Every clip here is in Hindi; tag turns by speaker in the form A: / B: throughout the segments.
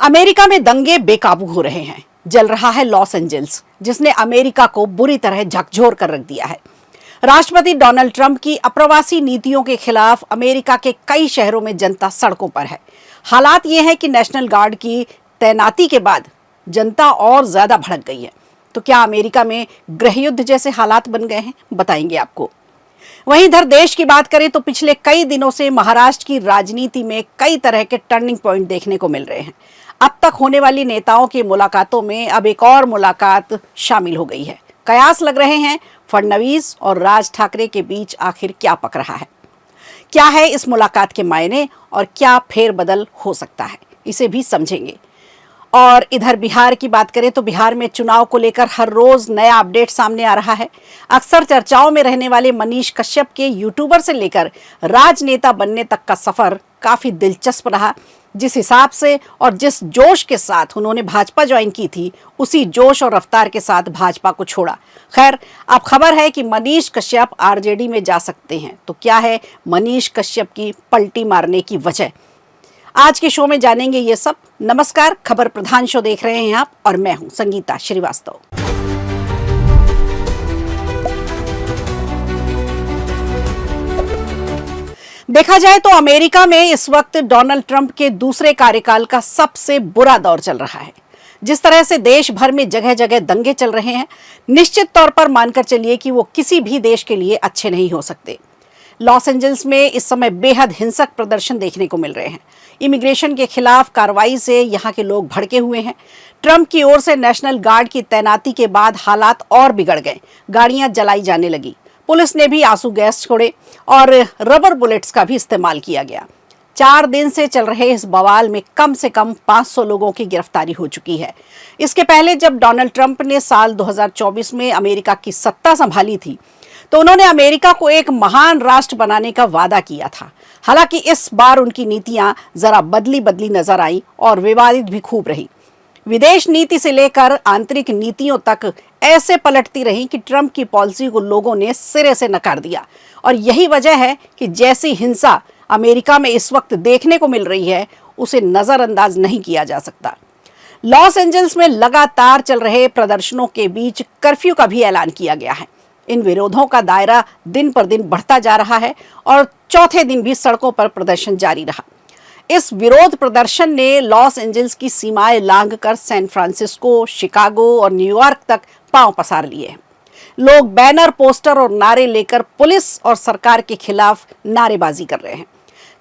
A: अमेरिका में दंगे बेकाबू हो रहे हैं। जल रहा है लॉस एंजल्स, जिसने अमेरिका को बुरी तरह झकझोर कर रख दिया है। राष्ट्रपति डोनाल्ड ट्रंप की अप्रवासी नीतियों के खिलाफ अमेरिका के कई शहरों में जनता सड़कों पर है। हालात ये है कि नेशनल गार्ड की तैनाती के बाद जनता और ज्यादा भड़क गई है। तो क्या अमेरिका में गृह युद्ध जैसे हालात बन गए हैं? बताएंगे आपको। वहीं इधर देश की बात करें तो पिछले कई दिनों से महाराष्ट्र की राजनीति में कई तरह के टर्निंग पॉइंट देखने को मिल रहे हैं। अब तक होने वाली नेताओं की मुलाकातों में अब एक और मुलाकात शामिल हो गई है। कयास लग रहे हैं फडणवीस और राज ठाकरे के बीच आखिर क्या पक रहा है, क्या है इस मुलाकात के मायने और क्या फेरबदल हो सकता है, इसे भी समझेंगे। और इधर बिहार की बात करें तो बिहार में चुनाव को लेकर हर रोज नया अपडेट सामने आ रहा है। अक्सर चर्चाओं में रहने वाले मनीष कश्यप के यूट्यूबर से लेकर राजनेता बनने तक का सफर काफी दिलचस्प रहा। जिस हिसाब से और जिस जोश के साथ उन्होंने भाजपा ज्वाइन की थी, उसी जोश और रफ्तार के साथ भाजपा को छोड़ा। खैर, अब खबर है कि मनीष कश्यप आरजेडी में जा सकते हैं। तो क्या है मनीष कश्यप की पलटी मारने की वजह? आज के शो में जानेंगे ये सब। नमस्कार, खबर प्रधान शो देख रहे हैं आप और मैं हूं संगीता श्रीवास्तव। देखा जाए तो अमेरिका में इस वक्त डोनाल्ड ट्रंप के दूसरे कार्यकाल का सबसे बुरा दौर चल रहा है। जिस तरह से देश भर में जगह जगह दंगे चल रहे हैं, निश्चित तौर पर मानकर चलिए कि वो किसी भी देश के लिए अच्छे नहीं हो सकते। लॉस एंजल्स में इस समय बेहद हिंसक प्रदर्शन देखने को मिल रहे हैं। इमिग्रेशन के खिलाफ कार्रवाई से यहाँ के लोग भड़के हुए हैं। ट्रंप की ओर से नेशनल गार्ड की तैनाती के बाद हालात और बिगड़ गए। गाड़ियां जलाई जाने लगी, पुलिस ने भी आंसू गैस छोड़े और रबर बुलेट्स का भी इस्तेमाल किया गया। 4 दिन से चल रहे इस बवाल में कम से कम 500 लोगों की गिरफ्तारी हो चुकी है। इसके पहले जब डोनाल्ड ट्रंप ने साल 2024 में अमेरिका की सत्ता संभाली थी, तो उन्होंने अमेरिका को एक महान राष्ट्र बनाने का वादा किया था। हालांकि इस बार उनकी नीतियां जरा बदली नजर आई और विवादित भी खूब रही। विदेश नीति से लेकर आंतरिक नीतियों तक ऐसे पलटती रही कि ट्रंप की पॉलिसी को लोगों ने सिरे से नकार दिया। और यही वजह है कि जैसी हिंसा अमेरिका में इस वक्त देखने को मिल रही है, उसे नजरअंदाज नहीं किया जा सकता। लॉस एंजल्स में लगातार चल रहे प्रदर्शनों के बीच कर्फ्यू का भी ऐलान किया गया है। इन विरोधों का दायरा दिन पर दिन बढ़ता जा रहा है और चौथे दिन भी सड़कों पर प्रदर्शन जारी रहा। इस विरोध प्रदर्शन ने लॉस एंजल्स की सीमाएं लांघकर सैन फ्रांसिस्को, शिकागो और न्यूयॉर्क तक पांव पसार लिए। लोग बैनर, पोस्टर और नारे लेकर पुलिस और सरकार के खिलाफ नारेबाजी कर रहे हैं।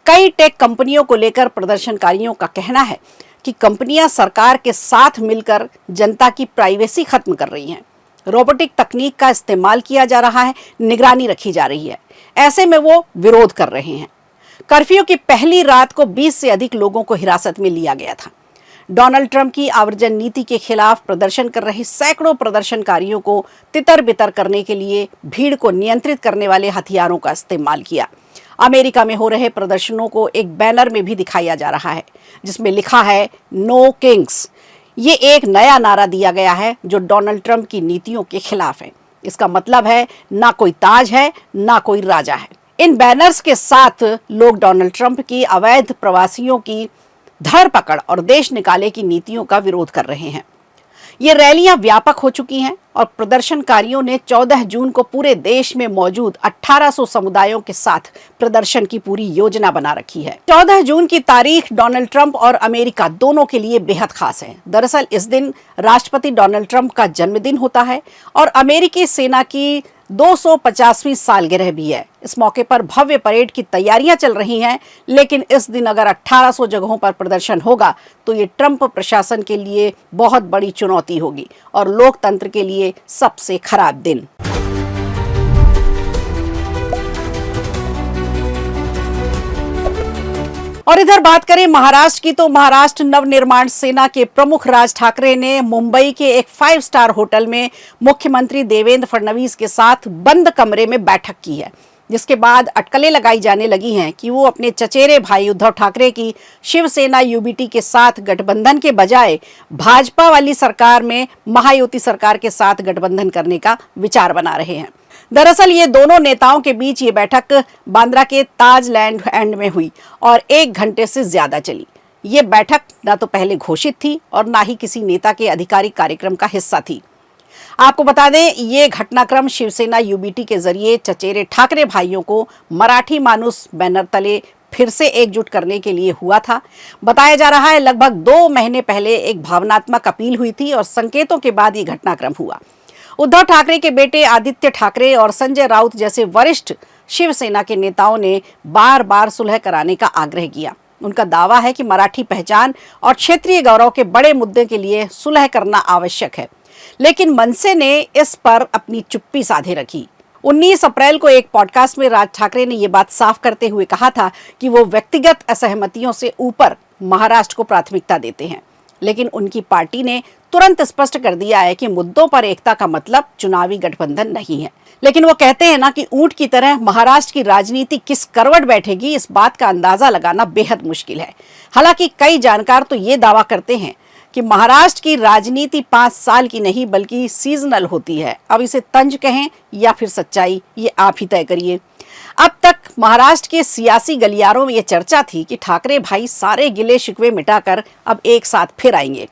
A: कई टेक कंपनियों को लेकर प्रदर्शनकारियों का कहना है कि कंपनियां सरकार के साथ मिलकर जनता की प्राइवेसी खत्म कर रही हैं। रोबोटिक तकनीक का इस्तेमाल किया जा रहा है, निगरानी रखी जा रही है। ऐसे में वो विरोध कर रहे हैं। कर्फ्यू की पहली रात को 20 से अधिक लोगों को हिरासत में लिया गया था। डोनाल्ड ट्रंप की आव्रजन नीति के खिलाफ प्रदर्शन कर रहे सैकड़ों प्रदर्शनकारियों को तितर बितर करने के लिए भीड़ को नियंत्रित करने वाले हथियारों का इस्तेमाल किया। अमेरिका में हो रहे प्रदर्शनों को एक बैनर में भी दिखाया जा रहा है, जिसमें लिखा है नो किंग्स। ये एक नया नारा दिया गया है जो डोनाल्ड ट्रंप की नीतियों के खिलाफ है। इसका मतलब है ना कोई ताज है, ना कोई राजा है। इन बैनर्स के साथ लोग डोनाल्ड ट्रंप की अवैध प्रवासियों की धरपकड़ और देश निकाले की नीतियों का विरोध कर रहे हैं। ये रैलियां व्यापक हो चुकी हैं और प्रदर्शनकारियों ने 14 जून को पूरे देश में मौजूद 1800 समुदायों के साथ प्रदर्शन की पूरी योजना बना रखी है। 14 जून की तारीख डोनाल्ड ट्रंप और अमेरिका दोनों के लिए बेहद खास है। दरअसल इस दिन राष्ट्रपति डोनाल्ड ट्रंप का जन्मदिन होता है और अमेरिकी सेना की 250वीं सालगिरह भी है। इस मौके पर भव्य परेड की तैयारियां चल रही हैं, लेकिन इस दिन अगर 1800 जगहों पर प्रदर्शन होगा तो ये ट्रंप प्रशासन के लिए बहुत बड़ी चुनौती होगी और लोकतंत्र के लिए सबसे खराब दिन। और इधर बात करें महाराष्ट्र की, तो महाराष्ट्र नवनिर्माण सेना के प्रमुख राज ठाकरे ने मुंबई के एक 5 स्टार होटल में मुख्यमंत्री देवेंद्र फडणवीस के साथ बंद कमरे में बैठक की है, जिसके बाद अटकलें लगाई जाने लगी हैं कि वो अपने चचेरे भाई उद्धव ठाकरे की शिवसेना यूबीटी के साथ गठबंधन के बजाय भाजपा वाली सरकार में महायुति सरकार के साथ गठबंधन करने का विचार बना रहे हैं। दरअसल ये दोनों नेताओं के बीच ये बैठक बांद्रा के ताज लैंड एंड में हुई और 1 घंटे से ज्यादा चली। ये बैठक न तो पहले घोषित थी और ना ही किसी नेता के आधिकारिक कार्यक्रम का हिस्सा थी। आपको बता दें, ये घटनाक्रम शिवसेना यूबीटी के जरिए चचेरे ठाकरे भाइयों को मराठी मानुस बैनर तले फिर से एकजुट करने के लिए हुआ था। बताया जा रहा है लगभग 2 महीने पहले एक भावनात्मक अपील हुई थी और संकेतों के बाद ये घटनाक्रम हुआ। उद्धव ठाकरे के बेटे आदित्य ठाकरे और संजय राउत जैसे वरिष्ठ शिवसेना के नेताओं ने बार बार सुलह कराने का आग्रह किया। उनका दावा है कि मराठी पहचान और क्षेत्रीय गौरव के बड़े मुद्दे के लिए सुलह करना आवश्यक है, लेकिन मनसे ने इस पर अपनी चुप्पी साधे रखी। 19 अप्रैल को एक पॉडकास्ट में राज ठाकरे ने यह बात साफ करते हुए कहा था कि वो व्यक्तिगत असहमतियों से ऊपर महाराष्ट्र को प्राथमिकता देते हैं, लेकिन उनकी पार्टी ने तुरंत स्पष्ट कर दिया है कि मुद्दों पर एकता का मतलब चुनावी गठबंधन नहीं है। लेकिन वो कहते हैं ना कि ऊंट की तरह महाराष्ट्र की राजनीति किस करवट बैठेगी, इस बात का अंदाजा लगाना बेहद मुश्किल है। हालांकि कई जानकार तो ये दावा करते हैं कि महाराष्ट्र की राजनीति 5 साल की नहीं बल्कि सीजनल होती है। अब इसे तंज कहें या फिर सच्चाई, ये आप ही तय करिए। अब तक महाराष्ट्र के सियासी गलियारों में ये चर्चा थी कि ठाकरे भाई सारे गिले शिकवे मिटाकर अब एक साथ फिर आएंगे।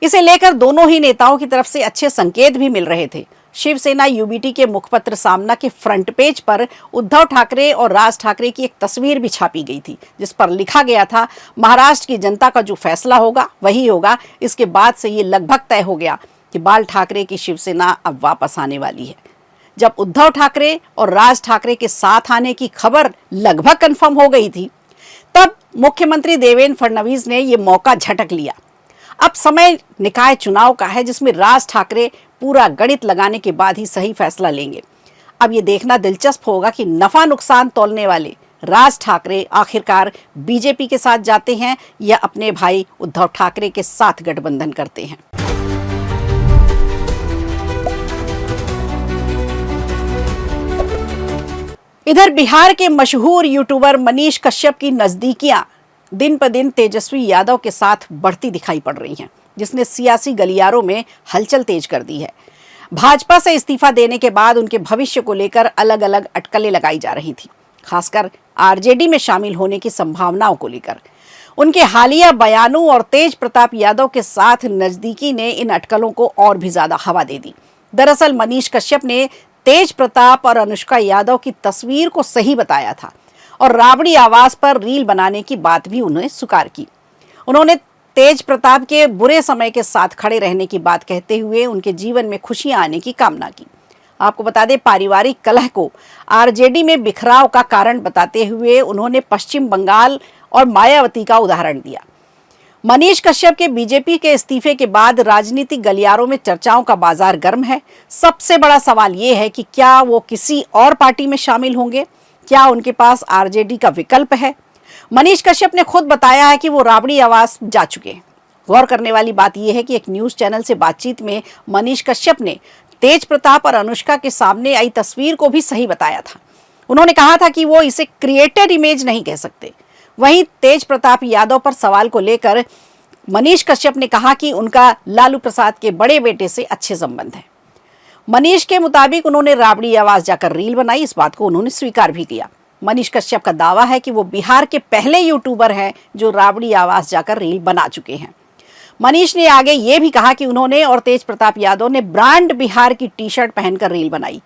A: इसे लेकर दोनों ही नेताओं की तरफ से अच्छे संकेत भी मिल रहे थे। शिवसेना यूबीटी के मुखपत्र सामना के फ्रंट पेज पर उद्धव ठाकरे और राज ठाकरे की एक तस्वीर भी छापी गई थी, जिस पर लिखा गया था, महाराष्ट्र की जनता का जो फैसला होगा वही होगा। इसके बाद से ये लगभग तय हो गया कि बाल ठाकरे की शिवसेना अब वापस आने वाली है। जब उद्धव ठाकरे और राज ठाकरे के साथ आने की खबर लगभग कंफर्म हो गई थी, तब मुख्यमंत्री देवेंद्र फडणवीस ने ये मौका झटक लिया। अब समय निकाय चुनाव का है, जिसमें राज ठाकरे पूरा गणित लगाने के बाद ही सही फैसला लेंगे। अब ये देखना दिलचस्प होगा कि नफा नुकसान तौलने वाले राज ठाकरे आखिरकार बीजेपी के साथ जाते हैं या अपने भाई उद्धव ठाकरे के साथ गठबंधन करते हैं। इधर बिहार के मशहूर यूट्यूबर मनीष कश्यप की नजदीकियां दिन पर दिन तेजस्वी यादव के साथ बढ़ती दिखाई पड़ रही हैं, जिसने सियासी गलियारों में हलचल तेज कर दी है। भाजपा से इस्तीफा देने के बाद उनके भविष्य को लेकर अलग अलग अटकलें लगाई जा रही थी, खासकर आरजेडी में शामिल होने की संभावनाओं को लेकर। उनके हालिया बयानों और तेज प्रताप यादव के साथ नजदीकी ने इन अटकलों को और भी ज्यादा हवा दे दी। दरअसल मनीष कश्यप ने तेज प्रताप और अनुष्का यादव की तस्वीर को सही बताया था और राबड़ी आवास पर रील बनाने की बात भी उन्हें स्वीकार की। उन्होंने तेज प्रताप के बुरे समय के साथ खड़े रहने की बात कहते हुए उनके जीवन में खुशियां आने की कामना की। आपको बता दें, पारिवारिक कलह को आरजेडी में बिखराव का कारण बताते हुए उन्होंने पश्चिम बंगाल और मायावती का उदाहरण दिया। मनीष कश्यप के बीजेपी के इस्तीफे के बाद राजनीतिक गलियारों में चर्चाओं का बाजार गर्म है। सबसे बड़ा सवाल ये है कि क्या वो किसी और पार्टी में शामिल होंगे, क्या उनके पास आरजेडी का विकल्प है। मनीष कश्यप ने खुद बताया है कि वो राबड़ी आवास जा चुके हैं। गौर करने वाली बात यह है कि एक न्यूज चैनल से बातचीत में मनीष कश्यप ने तेज प्रताप और अनुष्का के सामने आई तस्वीर को भी सही बताया था। उन्होंने कहा था कि वो इसे क्रिएटेड इमेज नहीं कह सकते। वहीं तेज प्रताप यादव पर सवाल को लेकर मनीष कश्यप ने कहा कि उनका लालू प्रसाद के बड़े बेटे से अच्छे संबंध हैं। मनीष के मुताबिक उन्होंने राबड़ी आवास जाकर रील बनाई, इस बात को उन्होंने स्वीकार भी किया। मनीष कश्यप का दावा है कि वो बिहार के पहले यूट्यूबर हैं जो राबड़ी आवास जाकर रील बना चुके हैं। मनीष ने आगे ये भी कहा कि उन्होंने और तेज प्रताप यादव ने ब्रांड बिहार की टी-शर्ट पहनकर रील बनाई।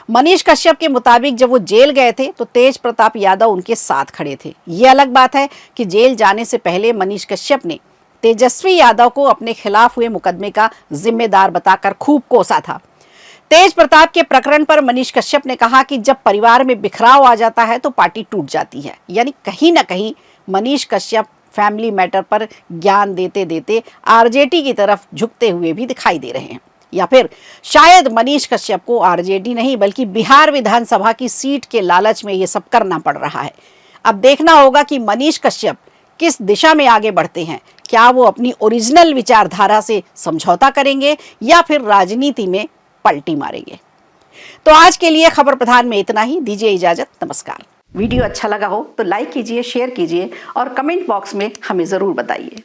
A: मनीष कश्यप के मुताबिक जब वो जेल गए थे तो तेज प्रताप यादव उनके साथ खड़े थे। ये अलग बात है कि जेल जाने से पहले मनीष कश्यप ने तेजस्वी यादव को अपने खिलाफ हुए मुकदमे का जिम्मेदार बताकर खूब कोसा था। तेज प्रताप के प्रकरण पर मनीष कश्यप ने कहा कि जब परिवार में बिखराव आ जाता है तो पार्टी टूट जाती है। यानी कहीं ना कहीं मनीष कश्यप फैमिली मैटर पर ज्ञान देते देते आरजेडी की तरफ झुकते हुए भी दिखाई दे रहे हैं, या फिर शायद मनीष कश्यप को आरजेडी नहीं बल्कि बिहार विधानसभा की सीट के लालच में ये सब करना पड़ रहा है। अब देखना होगा कि मनीष कश्यप किस दिशा में आगे बढ़ते हैं। क्या वो अपनी ओरिजिनल विचारधारा से समझौता करेंगे या फिर राजनीति में पलटी मारेंगे। तो आज के लिए खबर प्रधान में इतना ही। दीजिए इजाजत, नमस्कार। वीडियो अच्छा लगा हो तो लाइक कीजिए, शेयर कीजिए और कमेंट बॉक्स में हमें जरूर बताइए।